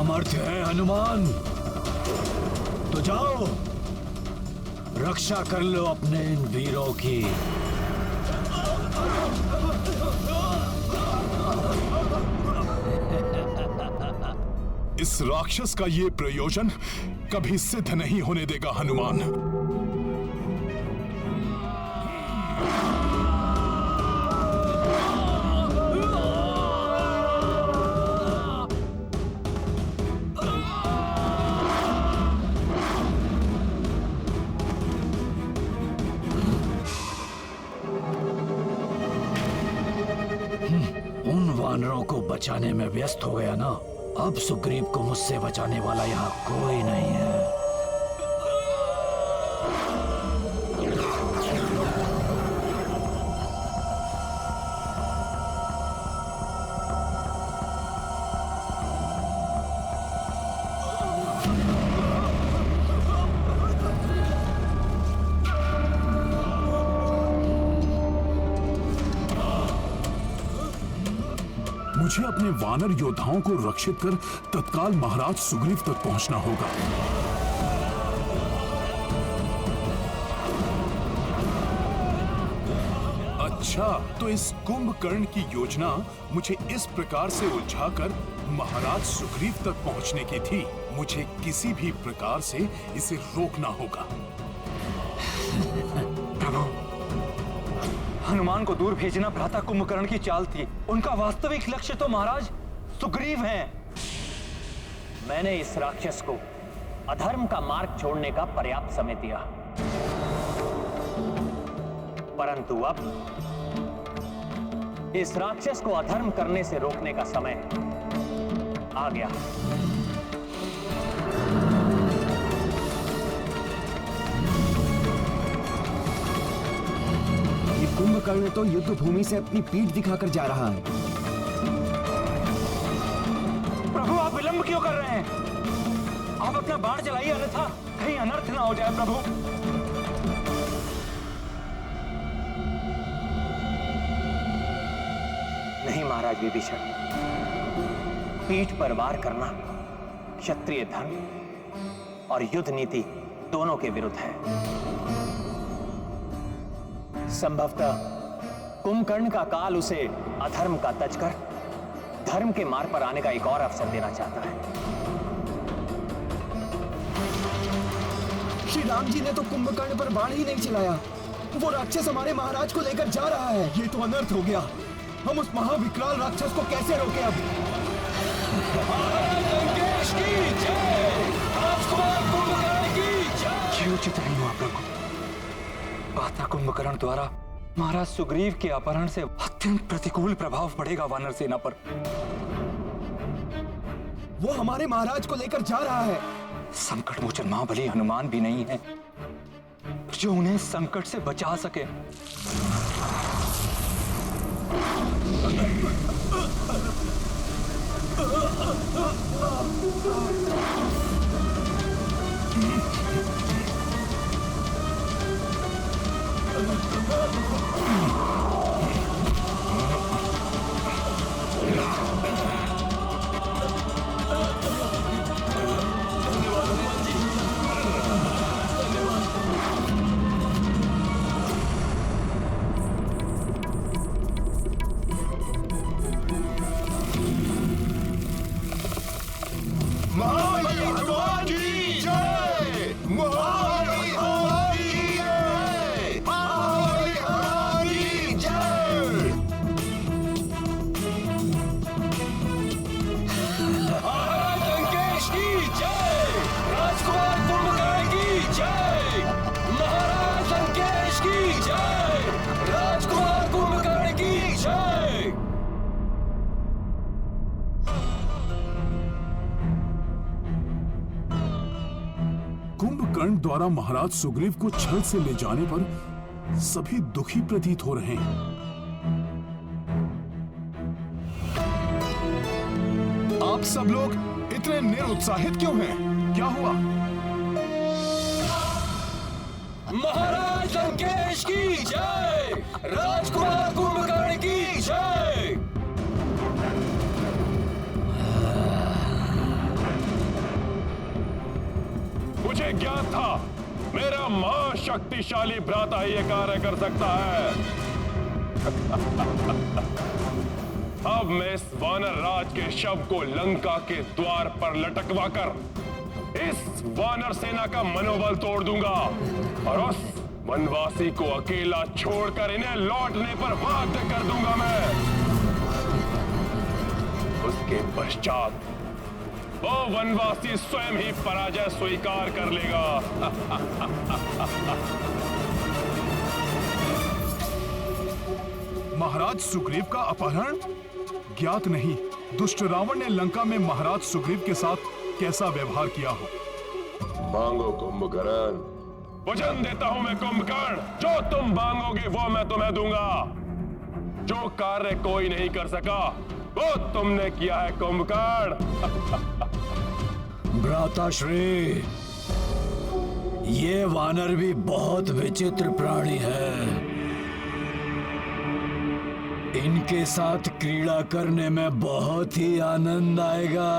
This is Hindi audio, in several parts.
सामर्थ्य है हनुमान तो जाओ, रक्षा कर लो अपने इन वीरों की। इस राक्षस का ये प्रयोजन कभी सिद्ध नहीं होने देगा हनुमान। उन वानरों को बचाने में व्यस्त हो गया ना, अब सुग्रीव को मुझसे बचाने वाला यहाँ कोई नहीं है। मुझे अपने वानर योद्धाओं को रक्षित कर तत्काल महाराज सुग्रीव तक पहुंचना होगा। अच्छा, तो इस कुंभकर्ण की योजना मुझे इस प्रकार से उलझाकर महाराज सुग्रीव तक पहुंचने की थी। मुझे किसी भी प्रकार से इसे रोकना होगा। प्रभु, हनुमान को दूर भेजना भ्राता कुंभकर्ण की चाल थी। उनका वास्तविक लक्ष्य तो महाराज सुग्रीव हैं। मैंने इस राक्षस को अधर्म का मार्ग छोड़ने का पर्याप्त समय दिया, परंतु अब इस राक्षस को अधर्म करने से रोकने का समय आ गया। कुंभकर्ण तो युद्ध भूमि से अपनी पीठ दिखाकर जा रहा है। प्रभु, आप विलंब क्यों कर रहे हैं? आप अपना बाण चलाइए, अन्यथा कहीं अनर्थ ना हो जाए। प्रभु, नहीं महाराज विभीषण, पीठ पर वार करना क्षत्रिय धर्म और युद्ध नीति दोनों के विरुद्ध है। संभवतः कुंभकर्ण का काल उसे अधर्म का तज कर धर्म के मार्ग पर आने का एक और अवसर देना चाहता है। श्री राम जी ने तो कुंभकर्ण पर बाण ही नहीं चलाया। वो राक्षस हमारे महाराज को लेकर जा रहा है। ये तो अनर्थ हो गया। हम उस महाविकराल राक्षस को कैसे रोके अब? उचित नहीं हुआ प्रभु। भ्राता कुंभकर्ण द्वारा महाराज सुग्रीव के अपहरण से अत्यंत प्रतिकूल प्रभाव पड़ेगा वानर सेना पर। वो हमारे महाराज को लेकर जा रहा है। संकट मोचन महाबली हनुमान भी नहीं है जो उन्हें संकट से बचा सके। कुंभकर्ण द्वारा महाराज सुग्रीव को छल से ले जाने पर सभी दुखी प्रतीत हो रहे हैं। आप सब लोग इतने निरुत्साहित क्यों हैं? क्या हुआ? महाराज लंकेश की जय, राजकुमार कुंभकर्ण की जय। ज्ञात था मेरा महाशक्तिशाली भ्राता ही ये कार्य कर सकता है। अब मैं इस वानर राज के शव को लंका के द्वार पर लटकवा कर इस वानर सेना का मनोबल तोड़ दूंगा और उस वनवासी को अकेला छोड़कर इन्हें लौटने पर बाध्य कर दूंगा मैं। उसके पश्चात वो वनवासी स्वयं ही पराजय स्वीकार कर लेगा। महाराज सुग्रीव का अपहरण? ज्ञात नहीं दुष्ट रावण ने लंका में महाराज सुग्रीव के साथ कैसा व्यवहार किया हो। मांगो कुंभकर्ण। वचन देता हूं मैं कुंभकर्ण, जो तुम मांगोगे वो मैं तुम्हें दूंगा। जो कार्य कोई नहीं कर सका वो तुमने किया है कुंभकर्ण। भ्राताश्री, ये वानर भी बहुत विचित्र प्राणी है। इनके साथ क्रीड़ा करने में बहुत ही आनंद आएगा।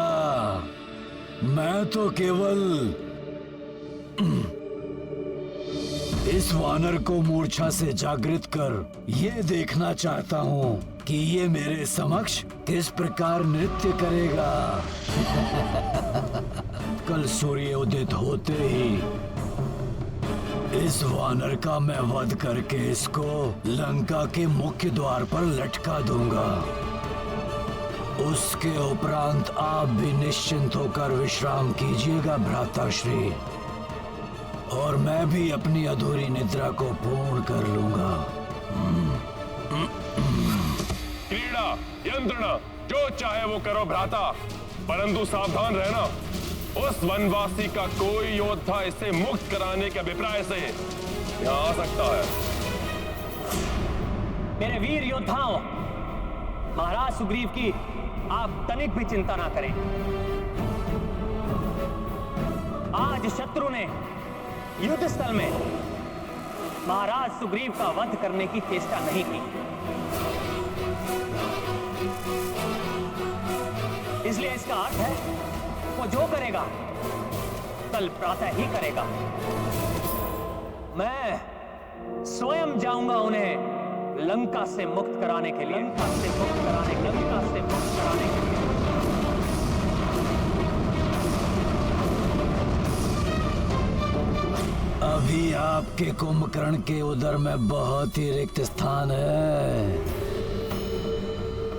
मैं तो केवल इस वानर को मूर्छा से जागृत कर ये देखना चाहता हूँ कि ये मेरे समक्ष किस प्रकार नृत्य करेगा। कल सूर्य उदित होते ही इस वानर का मैं वध करके इसको लंका के मुख्य द्वार पर लटका दूंगा। उसके उपरांत आप भी निश्चिंत होकर विश्राम कीजिएगा भ्राताश्री, और मैं भी अपनी अधूरी निद्रा को पूर्ण कर लूंगा। क्रीड़ा यंत्रणा जो चाहे वो करो भ्राता, परंतु सावधान रहना। उस वनवासी का कोई योद्धा इसे मुक्त कराने के अभिप्राय से यहाँ आ सकता है। मेरे वीर योद्धाओं, महाराज सुग्रीव की आप तनिक भी चिंता ना करें। आज शत्रु ने युद्ध स्थल में महाराज सुग्रीव का वध करने की चेष्टा नहीं की, इसलिए इसका अर्थ है वो जो करेगा कल प्रातः ही करेगा। मैं स्वयं जाऊंगा उन्हें लंका से मुक्त कराने के लिए, लंका से मुक्त कराने के लिए। अभी आपके कुंभकर्ण के उदर में बहुत ही रिक्त स्थान है,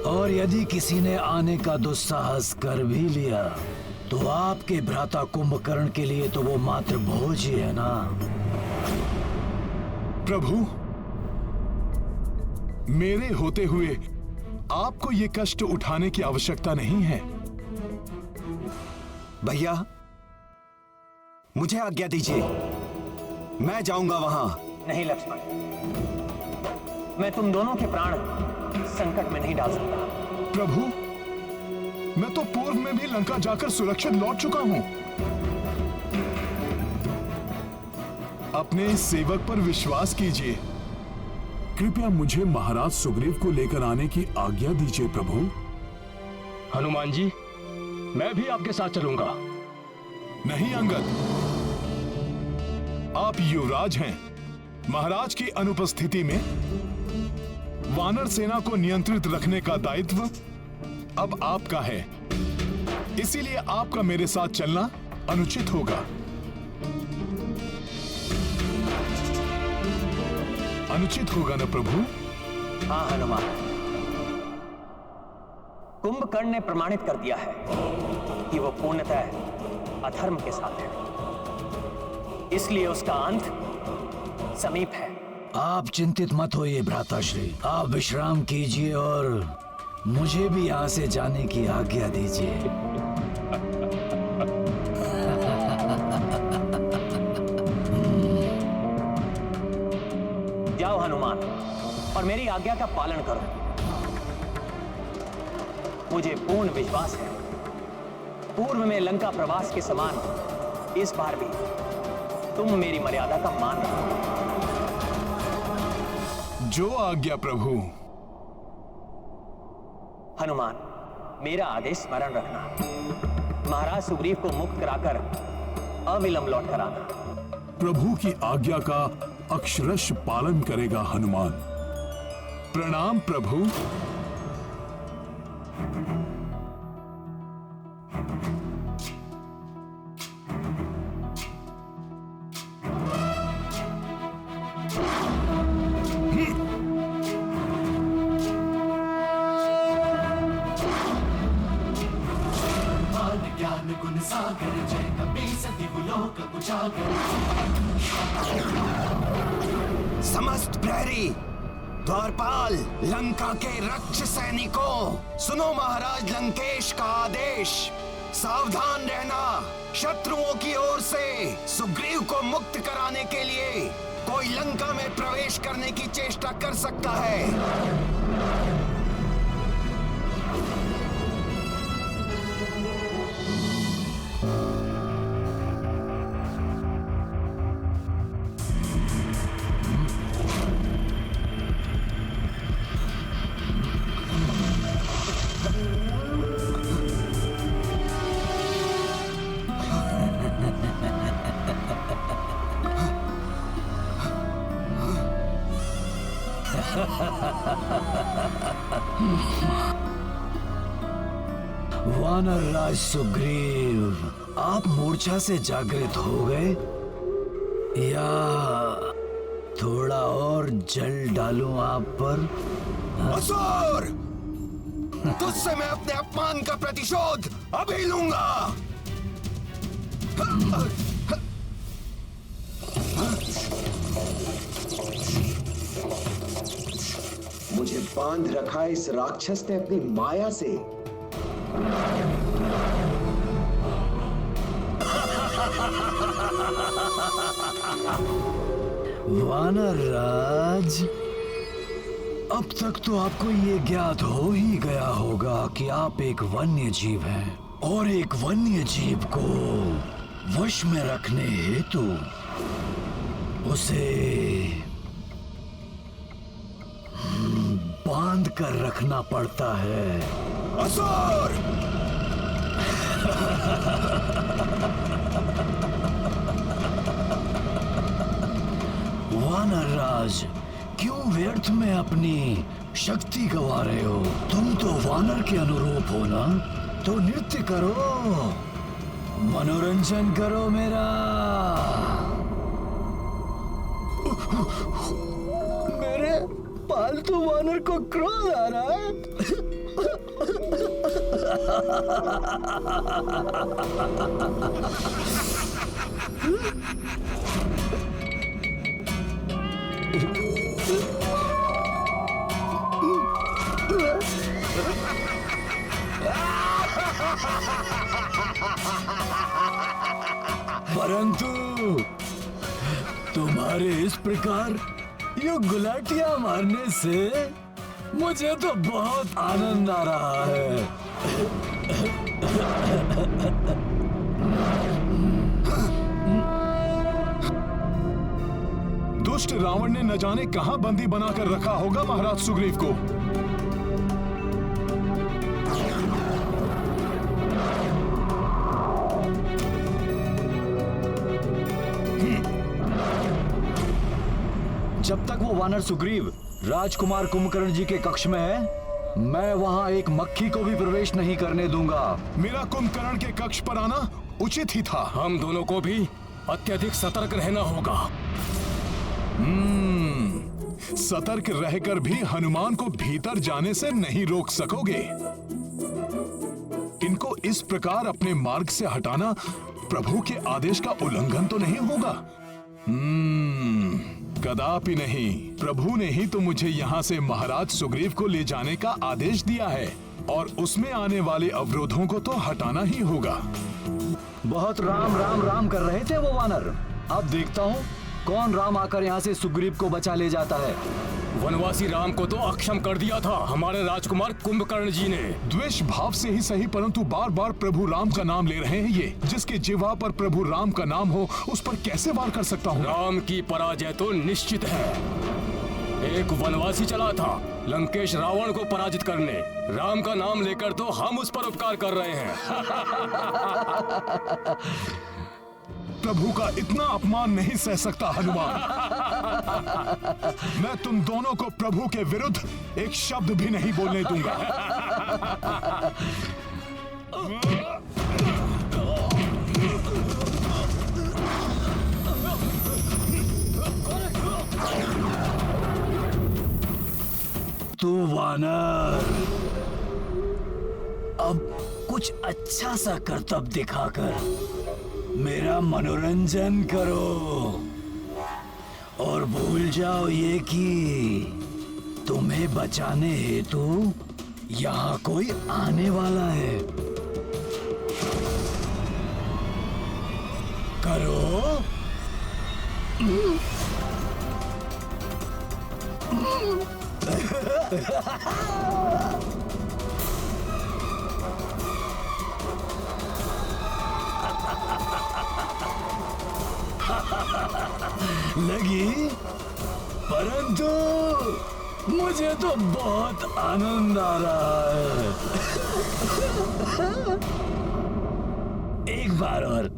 और यदि किसी ने आने का दुस्साहस कर भी लिया तो आपके भ्राता कुंभकर्ण के लिए तो वो मात्र भोज ही है ना। प्रभु, मेरे होते हुए आपको ये कष्ट उठाने की आवश्यकता नहीं है। भैया, मुझे आज्ञा दीजिए, मैं जाऊंगा वहां। नहीं लक्ष्मण, मैं तुम दोनों के प्राण संकट में नहीं डाल सकता। प्रभु, मैं तो पूर्व में भी लंका जाकर सुरक्षित लौट चुका हूं। अपने इस सेवक पर विश्वास कीजिए। कृपया मुझे महाराज सुग्रीव को लेकर आने की आज्ञा दीजिए प्रभु। हनुमान जी, मैं भी आपके साथ चलूंगा। नहीं अंगद, आप युवराज हैं। महाराज की अनुपस्थिति में वानर सेना को नियंत्रित रखने का दायित्व अब आपका है, इसीलिए आपका मेरे साथ चलना अनुचित होगा। अनुचित होगा ना प्रभु? हाँ हनुमान, कुंभकर्ण ने प्रमाणित कर दिया है कि वो पूर्णतः अधर्म के साथ है, इसलिए उसका अंत समीप है। आप चिंतित मत होइए भ्राताश्री, आप विश्राम कीजिए और मुझे भी यहां से जाने की आज्ञा दीजिए। जाओ हनुमान, और मेरी आज्ञा का पालन करो। मुझे पूर्ण विश्वास है पूर्व में लंका प्रवास के समान इस बार भी तुम मेरी मर्यादा का मान रखो। जो आज्ञा प्रभु। हनुमान, मेरा आदेश स्मरण रखना। महाराज सुग्रीव को मुक्त कराकर अविलंब लौट कर आना। प्रभु की आज्ञा का अक्षरश पालन करेगा हनुमान। प्रणाम प्रभु। समस्त प्रहरी, द्वारपाल, लंका के रक्ष सैनिकों, सुनो महाराज लंकेश का आदेश। सावधान रहना। शत्रुओं की ओर से सुग्रीव को मुक्त कराने के लिए कोई लंका में प्रवेश करने की चेष्टा कर सकता है। वानर राज सुग्रीव, आप मूर्छा से जागृत हो गए या थोड़ा और जल डालूं आप पर? असुर! तुझसे मैं अपने अपमान का प्रतिशोध अभी लूंगा। मुझे बांध रखा है इस राक्षस ने अपनी माया से। वानर राज, अब तक तो आपको ये ज्ञात हो ही गया होगा कि आप एक वन्य जीव हैं और एक वन्य जीव को वश में रखने हेतु उसे बांध कर रखना पड़ता है। असुर! वानर राज, क्यों व्यर्थ में अपनी शक्ति गवा रहे हो? तुम तो वानर के अनुरूप हो ना, तो नृत्य करो, मनोरंजन करो मेरा। मेरे पालतू वानर को क्रोध आ रहा है। परंतु तुम्हारे इस प्रकार ये गुलाटियां मारने से मुझे तो बहुत आनंद आ रहा है। दुष्ट रावण ने न जाने कहां बंदी बनाकर रखा होगा महाराज सुग्रीव को। जब तक वो वानर सुग्रीव राजकुमार कुंभकर्ण जी के कक्ष में है, मैं वहां एक मक्खी को भी प्रवेश नहीं करने दूंगा। मेरा कुंभकर्ण के कक्ष पर आना उचित ही था। हम दोनों को भी अत्यधिक सतर्क रहना होगा। सतर्क रहकर भी हनुमान को भीतर जाने से नहीं रोक सकोगे। इनको इस प्रकार अपने मार्ग से हटाना प्रभु के आदेश का उल्लंघन तो नहीं होगा? कदापि नहीं। प्रभु ने ही तो मुझे यहाँ से महाराज सुग्रीव को ले जाने का आदेश दिया है और उसमें आने वाले अवरोधों को तो हटाना ही होगा। बहुत राम राम राम कर रहे थे वो वानर। अब देखता हूँ कौन राम आकर यहाँ से सुग्रीव को बचा ले जाता है। वनवासी राम को तो अक्षम कर दिया था हमारे राजकुमार कुंभकर्ण जी ने। द्वेष भाव से ही सही, परंतु बार बार प्रभु राम का नाम ले रहे हैं। ये जिसके जिह्वा पर प्रभु राम का नाम हो उस पर कैसे वार कर सकता हूँ? राम की पराजय तो निश्चित है। एक वनवासी चला था लंकेश रावण को पराजित करने। राम का नाम लेकर तो हम उस पर उपकार कर रहे हैं। प्रभु का इतना अपमान नहीं सह सकता हनुमान। मैं तुम दोनों को प्रभु के विरुद्ध एक शब्द भी नहीं बोलने दूंगा। तू वानर अब कुछ अच्छा सा करतब दिखाकर मेरा मनोरंजन करो और भूल जाओ ये कि तुम्हें बचाने हेतु यहाँ कोई आने वाला है। करो। लगी, परंतु मुझे तो बहुत आनंद आ रहा है। एक बार और।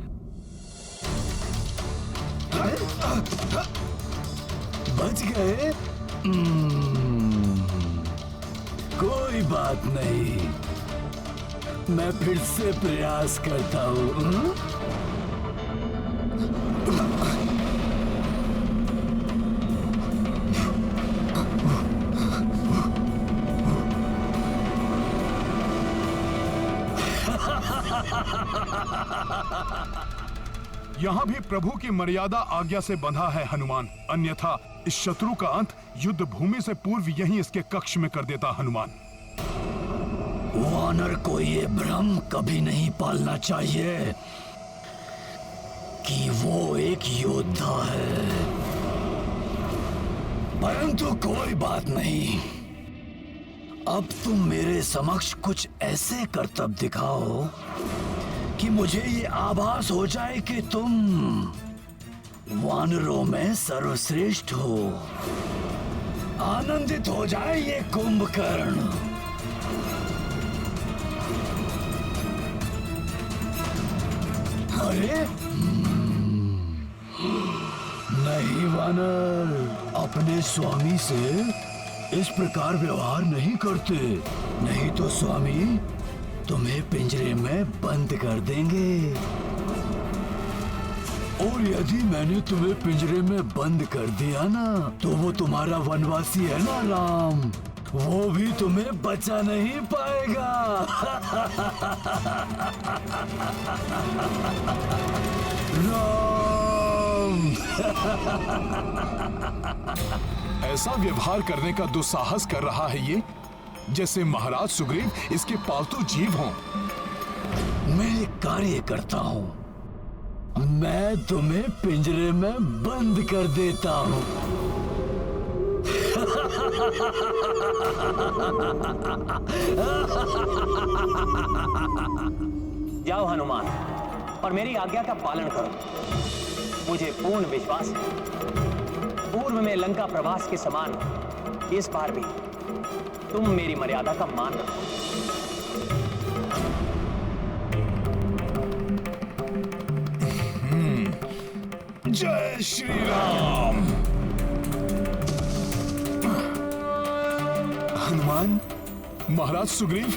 बच गए? कोई बात नहीं, मैं फिर से प्रयास करता हूँ। यहाँ भी प्रभु की मर्यादा आज्ञा से बंधा है हनुमान, अन्यथा इस शत्रु का अंत युद्ध भूमि से पूर्व यहीं इसके कक्ष में कर देता हनुमान। वानर को ये भ्रम कभी नहीं पालना चाहिए कि वो एक योद्धा है, परंतु कोई बात नहीं। अब तुम मेरे समक्ष कुछ ऐसे करतब दिखाओ कि मुझे ये आभास हो जाए कि तुम वानरों में सर्वश्रेष्ठ हो। आनंदित हो जाए ये कुंभकर्ण। अरे नहीं वानर, अपने स्वामी से इस प्रकार व्यवहार नहीं करते, नहीं तो स्वामी तुम्हें पिंजरे में बंद कर देंगे। और यदि मैंने तुम्हें पिंजरे में बंद कर दिया ना, तो वो तुम्हारा वनवासी है ना राम, वो भी तुम्हें बचा नहीं पाएगा। राम। ऐसा व्यवहार करने का दुस्साहस कर रहा है ये, जैसे महाराज सुग्रीव इसके पालतू जीव हों। मैं एक कार्य करता हूँ, मैं तुम्हें पिंजरे में बंद कर देता हूँ। जाओ हनुमान, और मेरी आज्ञा का पालन करो। मुझे पूर्ण विश्वास है पूर्व में लंका प्रवास के समान इस बार भी तुम मेरी मर्यादा का मान रखो। जय श्री राम। हनुमान, महाराज सुग्रीव,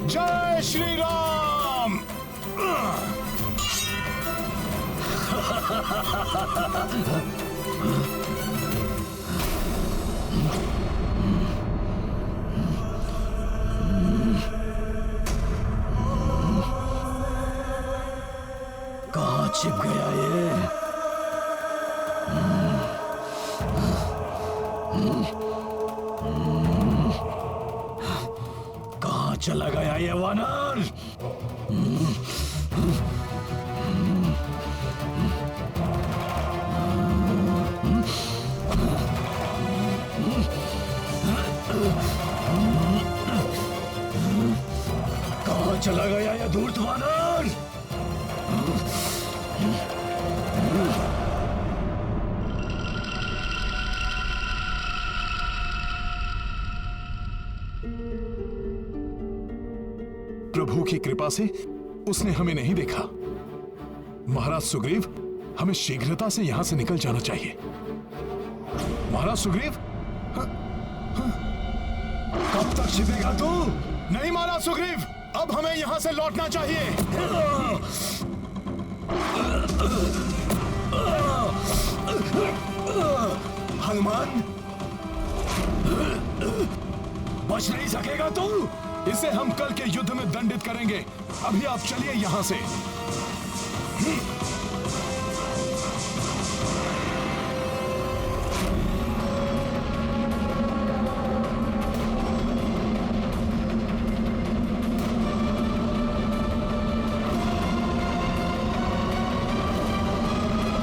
जय श्री राम। कहाँ छिप गया ये? कहाँ चला गया ये वानर? कहाँ चला गया ये धूर्त वानर? प्रभु की कृपा से उसने हमें नहीं देखा। महाराज सुग्रीव, हमें शीघ्रता से यहां से निकल जाना चाहिए। महाराज सुग्रीव, कब तक छिपेगा तू? नहीं महाराज सुग्रीव, अब हमें यहां से लौटना चाहिए। हनुमान, बच नहीं सकेगा तू। इसे हम कल के युद्ध में दंडित करेंगे। अभी आप चलिए यहां से।